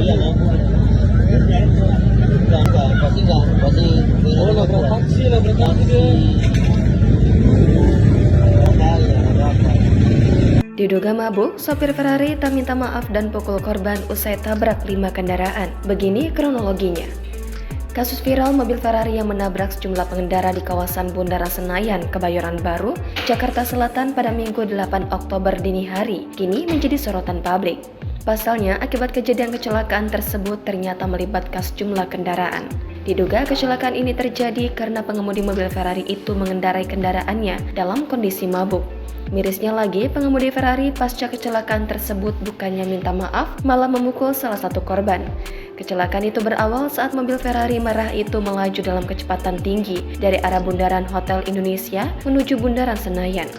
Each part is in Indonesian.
Iya, pasti oh nabrak taksi dia. Diduga mabuk, sopir Ferrari tak minta maaf dan pukul korban usai tabrak 5 kendaraan. Begini kronologinya. Kasus viral mobil Ferrari yang menabrak sejumlah pengendara di kawasan Bundaran Senayan, Kebayoran Baru, Jakarta Selatan pada Minggu 8 Oktober dini hari, kini menjadi sorotan publik. Pasalnya, akibat kejadian kecelakaan tersebut ternyata melibatkan sejumlah kendaraan. Diduga kecelakaan ini terjadi karena pengemudi mobil Ferrari itu mengendarai kendaraannya dalam kondisi mabuk. Mirisnya lagi, pengemudi Ferrari pasca kecelakaan tersebut bukannya minta maaf, malah memukul salah satu korban. Kecelakaan itu berawal saat mobil Ferrari merah itu melaju dalam kecepatan tinggi dari arah Bundaran Hotel Indonesia menuju Bundaran Senayan.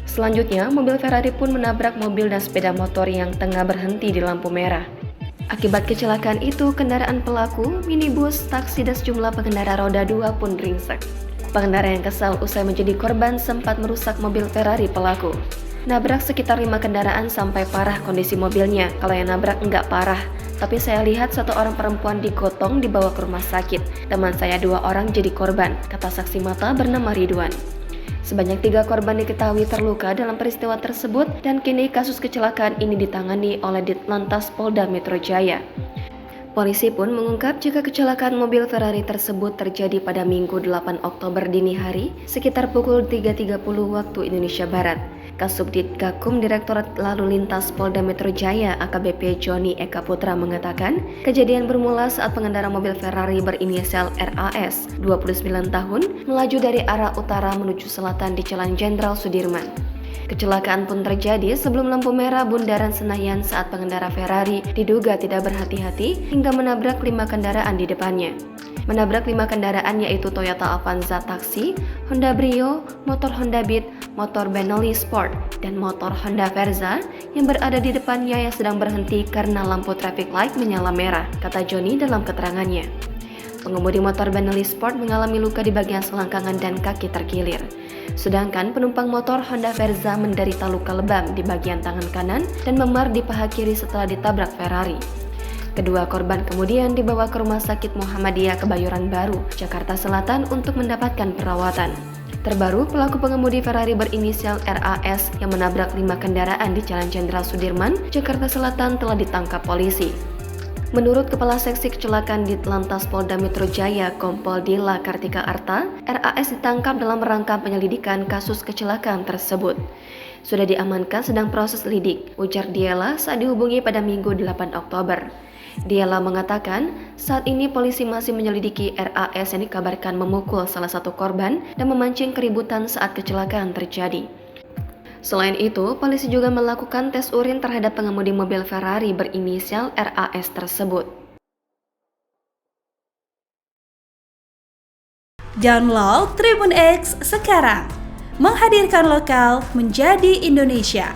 Selanjutnya, mobil Ferrari pun menabrak mobil dan sepeda motor yang tengah berhenti di lampu merah. Akibat kecelakaan itu, kendaraan pelaku, minibus, taksi, dan sejumlah pengendara roda 2 pun ringsek. Pengendara yang kesal usai menjadi korban sempat merusak mobil Ferrari pelaku. Nabrak sekitar 5 kendaraan sampai parah kondisi mobilnya. Kalau yang nabrak enggak parah, tapi saya lihat satu orang perempuan digotong dibawa ke rumah sakit. Teman saya 2 orang jadi korban, kata saksi mata bernama Ridwan. Sebanyak 3 korban diketahui terluka dalam peristiwa tersebut dan kini kasus kecelakaan ini ditangani oleh Ditlantas Polda Metro Jaya. Polisi pun mengungkap jika kecelakaan mobil Ferrari tersebut terjadi pada Minggu 8 Oktober dini hari sekitar pukul 3.30 waktu Indonesia Barat. Kasubdit Gakum Direktorat Lalu Lintas Polda Metro Jaya AKBP Joni Eka Putra mengatakan kejadian bermula saat pengendara mobil Ferrari berinisial RAS 29 tahun melaju dari arah utara menuju selatan di Jalan Jenderal Sudirman. Kecelakaan pun terjadi sebelum lampu merah Bundaran Senayan saat pengendara Ferrari diduga tidak berhati-hati hingga menabrak 5 kendaraan di depannya. Menabrak 5 kendaraan yaitu Toyota Avanza Taksi, Honda Brio, motor Honda Beat, motor Benelli Sport, dan motor Honda Verza yang berada di depannya yang sedang berhenti karena lampu traffic light menyala merah, kata Joni dalam keterangannya. Pengemudi motor Benelli Sport mengalami luka di bagian selangkangan dan kaki terkilir. Sedangkan penumpang motor Honda Verza menderita luka lebam di bagian tangan kanan dan memar di paha kiri setelah ditabrak Ferrari. Kedua korban kemudian dibawa ke Rumah Sakit Muhammadiyah Kebayoran Baru, Jakarta Selatan untuk mendapatkan perawatan. Terbaru, pelaku pengemudi Ferrari berinisial RAS yang menabrak 5 kendaraan di Jalan Jenderal Sudirman, Jakarta Selatan telah ditangkap polisi. Menurut Kepala Seksi Kecelakaan Ditlantas Polda Metro Jaya Kompol Dila Kartika Arta, RAS ditangkap dalam rangka penyelidikan kasus kecelakaan tersebut. Sudah diamankan sedang proses lidik, ujar Diela saat dihubungi pada Minggu 8 Oktober. Diela mengatakan, saat ini polisi masih menyelidiki RAS yang dikabarkan memukul salah satu korban dan memancing keributan saat kecelakaan terjadi. Selain itu, polisi juga melakukan tes urin terhadap pengemudi mobil Ferrari berinisial RAS tersebut. Download Tribun X sekarang, menghadirkan lokal menjadi Indonesia.